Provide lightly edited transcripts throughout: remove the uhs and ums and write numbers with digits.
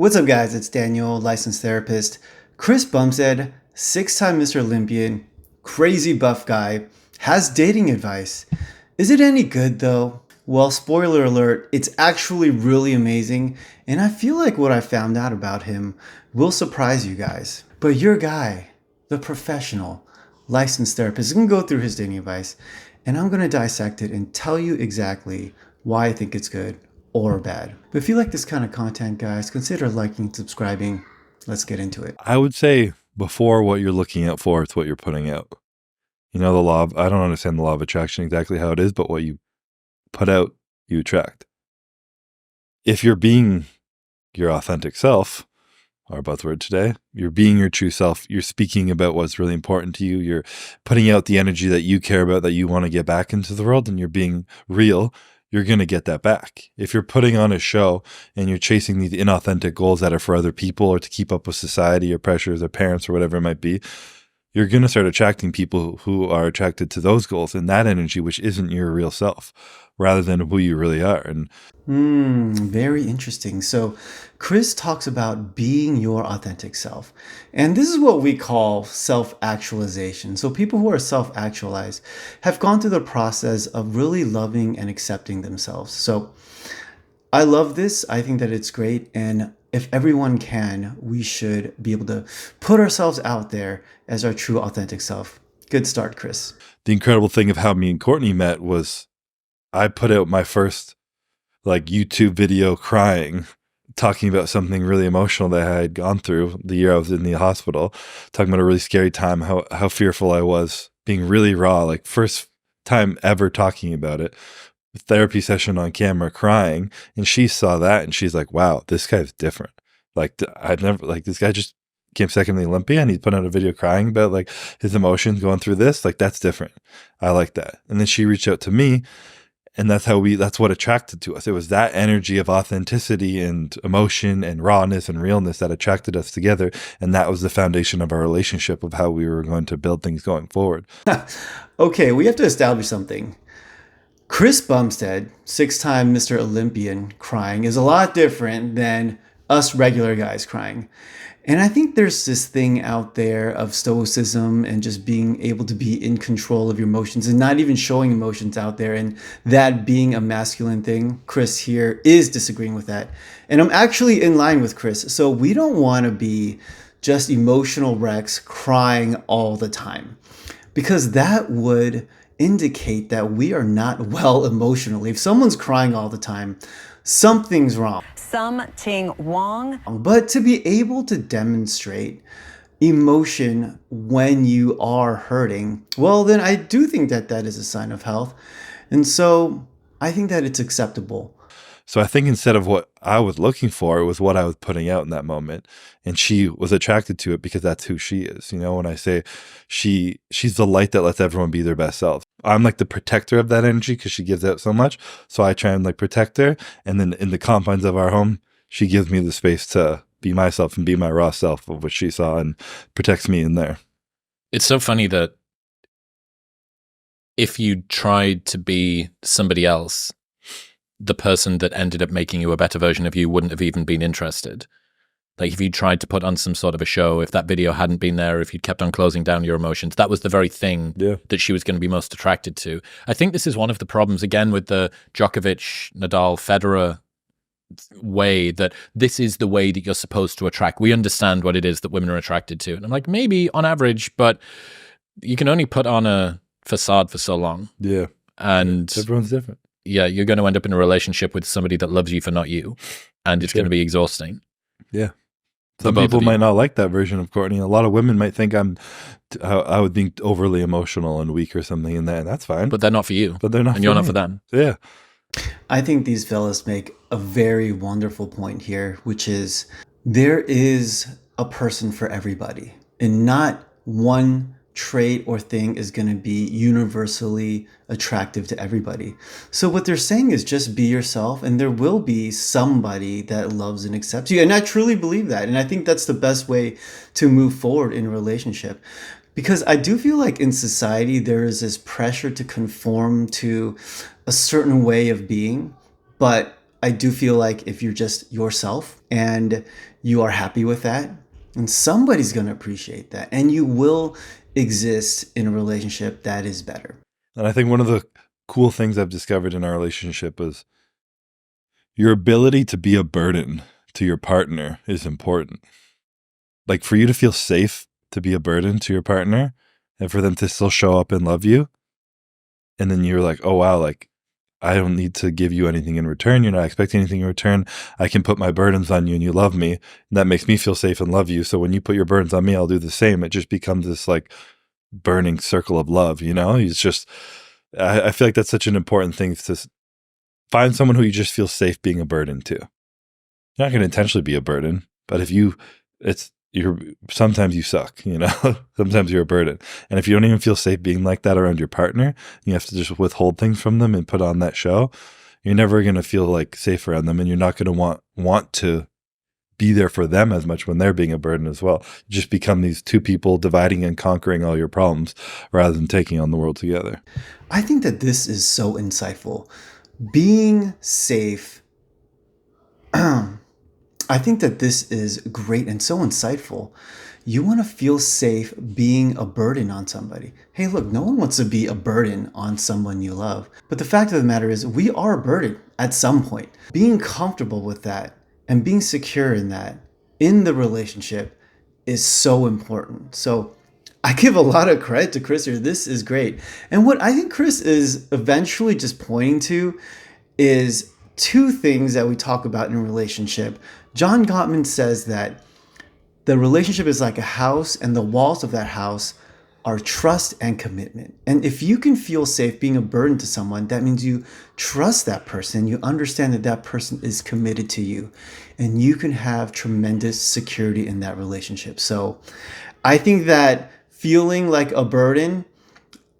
What's up, guys? It's Daniel, licensed therapist. Chris Bumstead, six-time Mr. Olympian, crazy buff guy, has dating advice. Is it any good, though? Well, spoiler alert, it's actually really amazing, and I feel like what I found out about him will surprise you guys. But your guy, the professional, licensed therapist, is going to go through his dating advice, and I'm going to dissect it and tell you exactly why I think it's good or bad. But if you like this kind of content, guys, consider liking and subscribing. Let's get into it. I would say before what you're looking out for, it's what you're putting out. You know, I don't understand the law of attraction exactly how it is, but what you put out, you attract. If you're being your authentic self, our buzzword today, you're being your true self, you're speaking about what's really important to you, you're putting out the energy that you care about, that you want to get back into the world, and you're being real, you're going to get that back. If you're putting on a show and you're chasing these inauthentic goals that are for other people or to keep up with society or pressures or parents or whatever it might be, you're going to start attracting people who are attracted to those goals and that energy, which isn't your real self, rather than who you really are. And Very interesting. So Chris talks about being your authentic self. And this is what we call self-actualization. So people who are self-actualized have gone through the process of really loving and accepting themselves. So I love this. I think that it's great. And if everyone can, we should be able to put ourselves out there as our true authentic self. Good start, Chris. the incredible thing of how me and Courtney met was I put out my first YouTube video crying, talking about something really emotional that I had gone through the year I was in the hospital, talking about a really scary time, how fearful I was, being really raw, like first time ever talking about it, therapy session on camera, crying. And she saw that and she's like, wow, this guy's different. This guy just came second in the Olympia and he's put out a video crying about his emotions going through this. That's different. I like that. And then she reached out to me. And that's what attracted to us. It was that energy of authenticity and emotion and rawness and realness that attracted us together. And that was the foundation of our relationship, of how we were going to build things going forward. Okay, we have to establish something. Chris Bumstead, six-time Mr. Olympian, crying is a lot different than us regular guys crying. And I think there's this thing out there of stoicism and just being able to be in control of your emotions and not even showing emotions out there, and that being a masculine thing. Chris here is disagreeing with that. And I'm actually in line with Chris. So we don't want to be just emotional wrecks crying all the time, because that would indicate that we are not well emotionally. If someone's crying all the time, something's wrong. Something wrong. But to be able to demonstrate emotion when you are hurting, well, then I do think that that is a sign of health. And so I think that it's acceptable. So I think instead of what I was looking for, it was what I was putting out in that moment. And she was attracted to it because that's who she is. You know, when I say she's the light that lets everyone be their best self. I'm like the protector of that energy because she gives out so much. So I try and protect her. And then in the confines of our home, she gives me the space to be myself and be my raw self of what she saw, and protects me in there. It's so funny that if you tried to be somebody else, the person that ended up making you a better version of you wouldn't have even been interested. If you tried to put on some sort of a show, if that video hadn't been there, if you'd kept on closing down your emotions, that was the very thing that she was going to be most attracted to. I think this is one of the problems, again, with the Djokovic, Nadal, Federer way, that this is the way that you're supposed to attract. We understand what it is that women are attracted to. And I'm like, maybe on average, but you can only put on a facade for so long. Yeah. And everyone's different. Yeah, you're going to end up in a relationship with somebody that loves you for not you, and it's going to be exhausting. Yeah. Some people might not like that version of Courtney. A lot of women might think I would be overly emotional and weak or something in that, and that's fine. But they're not for you. But they're not and you're not for them. Yeah. I think these fellas make a very wonderful point here, which is there is a person for everybody, and not one trait or thing is going to be universally attractive to everybody. So what they're saying is just be yourself, and there will be somebody that loves and accepts you. And I truly believe that. And I think that's the best way to move forward in a relationship. Because I do feel like in society, there is this pressure to conform to a certain way of being. But I do feel like if you're just yourself and you are happy with that, and somebody's going to appreciate that, and you will exist in a relationship that is better. And I think one of the cool things I've discovered in our relationship is your ability to be a burden to your partner is important. Like for you to feel safe to be a burden to your partner and for them to still show up and love you. And then you're like, oh, wow, like I don't need to give you anything in return. You're not expecting anything in return. I can put my burdens on you and you love me. And that makes me feel safe and love you. So when you put your burdens on me, I'll do the same. It just becomes this like burning circle of love, you know? It's just, I feel like that's such an important thing to find someone who you just feel safe being a burden to. You're not going to intentionally be a burden, but if you, sometimes you suck, you know, sometimes you're a burden. And if you don't even feel safe being like that around your partner, you have to just withhold things from them and put on that show. You're never going to feel like safe around them. And you're not going to want to be there for them as much when they're being a burden as well. You just become these two people dividing and conquering all your problems rather than taking on the world together. I think that this is so insightful. Being safe. I think that this is great and so insightful. You want to feel safe being a burden on somebody. Hey, look, no one wants to be a burden on someone you love. But the fact of the matter is, we are a burden at some point. Being comfortable with that and being secure in that in the relationship is so important. So I give a lot of credit to Chris here. This is great. And what I think Chris is eventually just pointing to is two things that we talk about in a relationship. John Gottman says that the relationship is like a house, and the walls of that house are trust and commitment. And if you can feel safe being a burden to someone, that means you trust that person. You understand that that person is committed to you, and you can have tremendous security in that relationship. So I think that feeling like a burden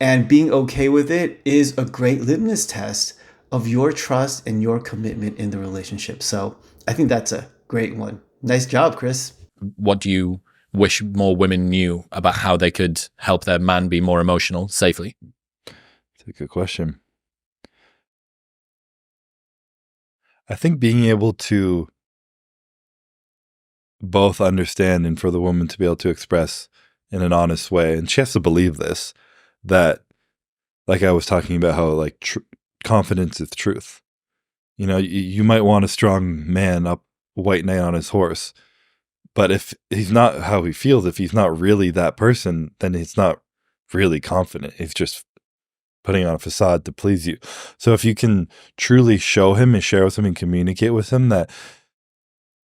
and being okay with it is a great litmus test of your trust and your commitment in the relationship. So I think that's a great one. Nice job, Chris. What do you wish more women knew about how they could help their man be more emotional safely? That's a good question. I think being able to both understand and for the woman to be able to express in an honest way, and she has to believe this, that like I was talking about how like confidence is truth. You know, you might want a strong man up white knight on his horse, but if he's not how he feels, if he's not really that person, then he's not really confident. He's just putting on a facade to please you. So if you can truly show him and share with him and communicate with him that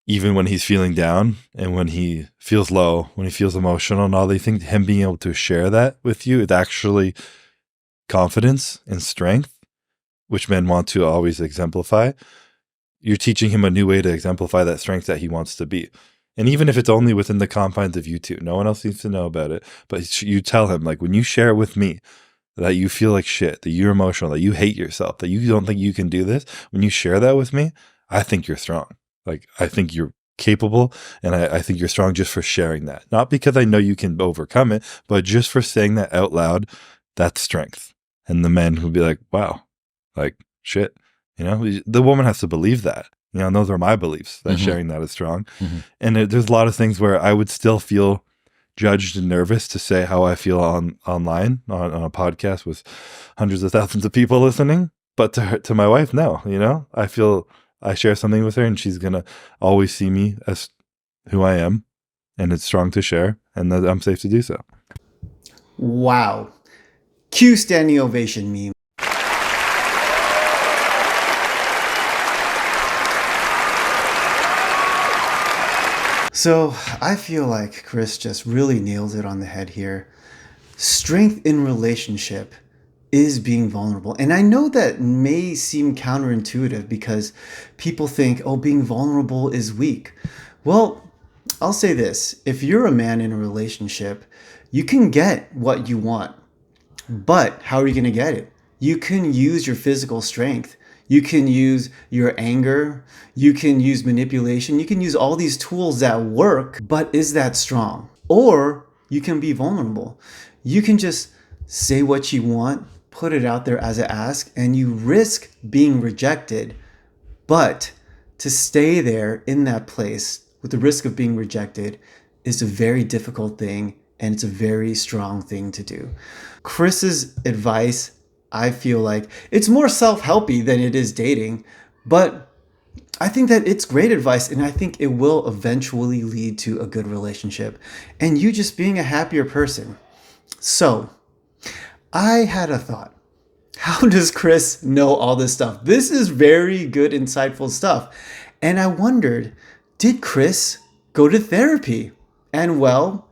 even when he's feeling down and when he feels low, when he feels emotional and all, they think him being able to share that with you is actually confidence and strength, which men want to always exemplify. You're teaching him a new way to exemplify that strength that he wants to be. And even if it's only within the confines of you two, no one else needs to know about it. But you tell him, like, when you share with me that you feel like shit, that you're emotional, that you hate yourself, that you don't think you can do this, when you share that with me, I think you're strong. Like, I think you're capable, and I think you're strong just for sharing that. Not because I know you can overcome it, but just for saying that out loud, that's strength. And the men will be like, wow, like, shit. You know, the woman has to believe that. You know, and those are my beliefs, that sharing that is strong. And there's a lot of things where I would still feel judged and nervous to say how I feel online on a podcast with hundreds of thousands of people listening. But to my wife, no, you know, I feel I share something with her and she's going to always see me as who I am, and it's strong to share, and that I'm safe to do so. Wow. Cue standing ovation meme. So I feel like Chris just really nails it on the head here. Strength in relationship is being vulnerable. And I know that may seem counterintuitive because people think, oh, being vulnerable is weak. Well, I'll say this. If you're a man in a relationship, you can get what you want. But how are you going to get it? You can use your physical strength. You can use your anger. You can use manipulation. You can use all these tools that work, but is that strong? Or you can be vulnerable. You can just say what you want, put it out there as an ask, and you risk being rejected, But to stay there in that place with the risk of being rejected is a very difficult thing, and it's a very strong thing to do. Chris's advice, I feel like it's more self-helpy than it is dating, but I think that it's great advice, and I think it will eventually lead to a good relationship and you just being a happier person. So, I had a thought. How does Chris know all this stuff? This is very good, insightful stuff. And I wondered, did Chris go to therapy? And well,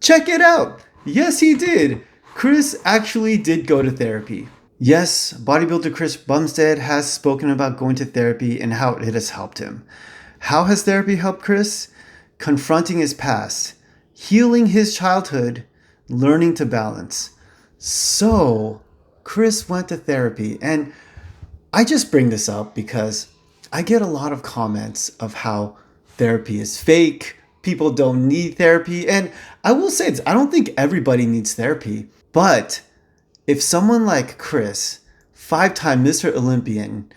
check it out. Yes, he did. Chris actually did go to therapy. Yes, bodybuilder Chris Bumstead has spoken about going to therapy and how it has helped him. How has therapy helped Chris? Confronting his past, healing his childhood, learning to balance. So, Chris went to therapy, and I just bring this up because I get a lot of comments of how therapy is fake, people don't need therapy, and I will say this, I don't think everybody needs therapy, but if someone like Chris, 5-time Mr. Olympian,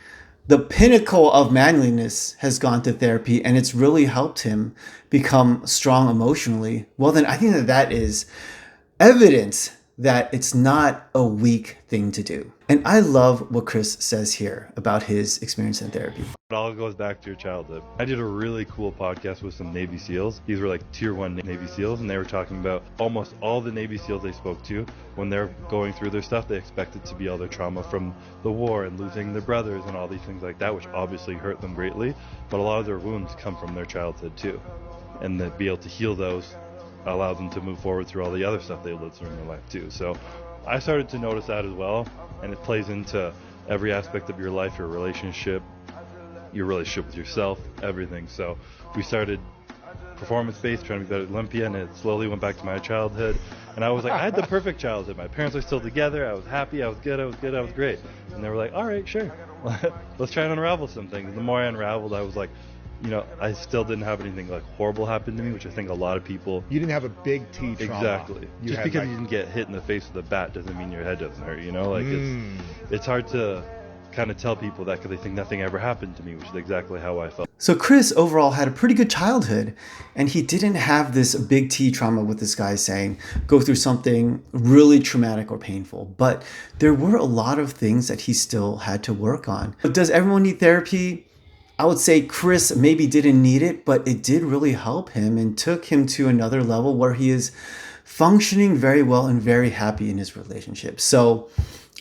the pinnacle of manliness, has gone to therapy and it's really helped him become strong emotionally, well then I think that that is evidence that it's not a weak thing to do. And I love what Chris says here about his experience in therapy. It all goes back to your childhood. I did a really cool podcast with some Navy SEALs. These were like tier 1 Navy SEALs, and they were talking about almost all the Navy SEALs they spoke to. When they're going through their stuff, they expect it to be all their trauma from the war and losing their brothers and all these things like that, which obviously hurt them greatly. But a lot of their wounds come from their childhood too. And to be able to heal those allows them to move forward through all the other stuff they lived through in their life too. So I started to notice that as well, and it plays into every aspect of your life, your relationship with yourself, everything. So we started performance-based, trying to be better at Olympia, and it slowly went back to my childhood. And I was like, I had the perfect childhood. My parents were still together. I was happy. I was good. I was great. And they were like, all right, sure. Let's try and unravel some things. And the more I unraveled, I was like, I still didn't have anything like horrible happen to me, which I think a lot of people. You didn't have a big T trauma. Exactly. Just because you didn't get hit in the face with a bat doesn't mean your head doesn't hurt. It's hard to kind of tell people that because they think nothing ever happened to me, which is exactly how I felt. So Chris overall had a pretty good childhood, and he didn't have this big T trauma with this guy saying go through something really traumatic or painful. But there were a lot of things that he still had to work on. Does everyone need therapy? I would say Chris maybe didn't need it, but it did really help him and took him to another level where he is functioning very well and very happy in his relationship. So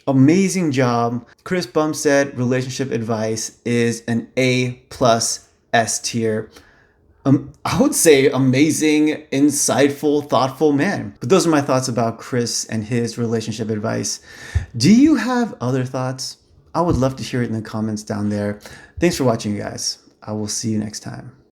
amazing job. Chris Bumstead relationship advice is an A+ S tier. I would say amazing, insightful, thoughtful man. But those are my thoughts about Chris and his relationship advice. Do you have other thoughts? I would love to hear it in the comments down there. Thanks for watching, you guys. I will see you next time.